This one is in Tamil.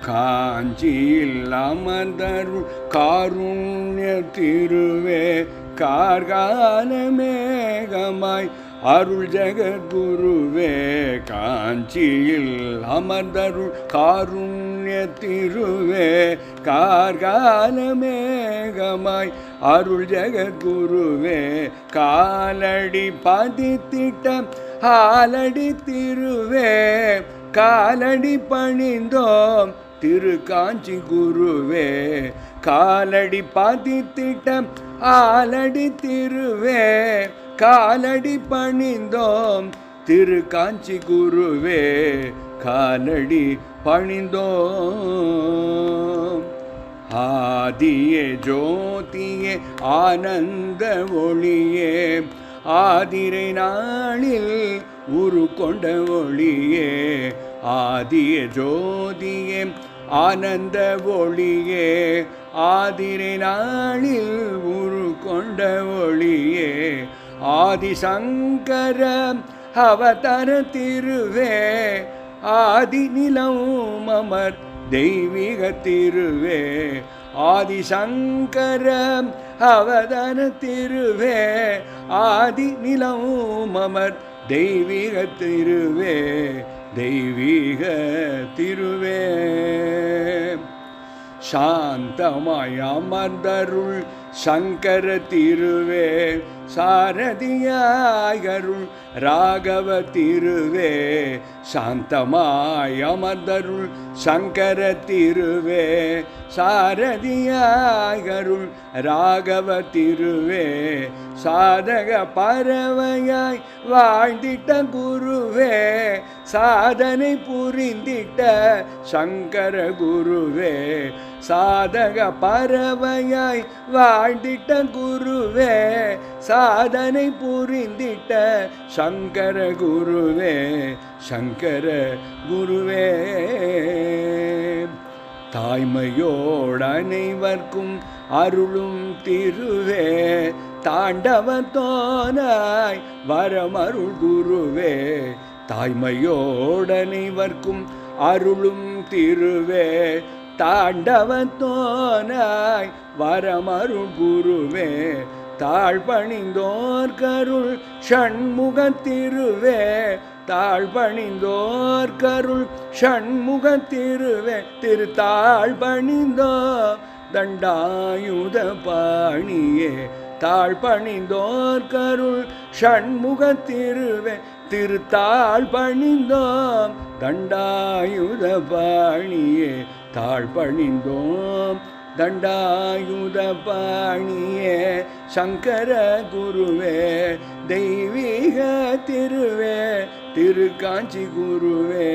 காஞ்சியில் அமர்ந்தருள் காருண்ய திருவே கார்கால மேகமாய் அருள் ஜெகத்குருவே. காஞ்சியில் அமர்ந்தருள் காருண்ய திருவே கார்கால மேகமாய் அருள் ஜெகத்குருவே. காலடி பதித்திட்ட ஆலடி திருவே காலடி பணிந்தோம் திரு காஞ்சி குருவே. காலடி பதித்திட்ட ஆலடி திருவே காலடி பணிந்தோம் திரு காஞ்சி குருவே. காலடி பணிந்தோம். ஆதியே ஜோதியே ஆனந்த ஒளியே ஆதிரை நாளில் உரு கொண்ட ஒளியே. ஆதிய ஜோதியே ஆனந்த ஒளியே ஆதிரை நாளில் உரு கொண்ட ஒளியே. ஆதிசங்கர அவதர திருவே ஆதி நிலம் அமர் தெய்வீக திருவே. ஆதிசங்கர அவதர திருவே ஆதி நிலம் அமர் தெய்வீக திருவே தெய்வீக திருவே. சாந்தமாய் அமர்ந்தருள் சங்கர திருவே சாரதியாயருள் ராகவ திருவே. சாந்தமாய் அமர்ந்தருள் சங்கர திருவே சாரதியாயருள் ராகவ திருவே. சாதக பறவையாய் வாழ்ந்திட்ட குருவே சாதனை புரிந்திட்ட சங்கர குருவே. சாதக பறவையாய் வாழ்ந்திட்ட குருவே சாதனை புரிந்திட்ட சங்கர குருவே சங்கர குருவே. தாய்மையோடு அனைவர்க்கும் அருளும் திருவே தாண்டவத்தோனாய் வரமருள் குருவே. தாய்மையோடு அனைவர்க்கும் அருளும் திருவே தாண்டவத்தோனாய் வரமருள் குருவே. தாழ்பணிந்தோர் கருள் ஷண்முக திருவே தாழ்பணிந்தோர் கருள் ஷண்முக திருவே. திருத்தாழ்பணிந்தோ தண்டாயுத பாணியே தாழ்பணிந்தோர் கருள் ஷண்முக திருவே. திருத்தாழ்பணிந்தோம் தண்டாயுத பாணியே தாழ்பணிந்தோம் தண்டாயுத பாணியே சங்கர குருவே தெய்வீக திருவே திரு காஞ்சி குருவே.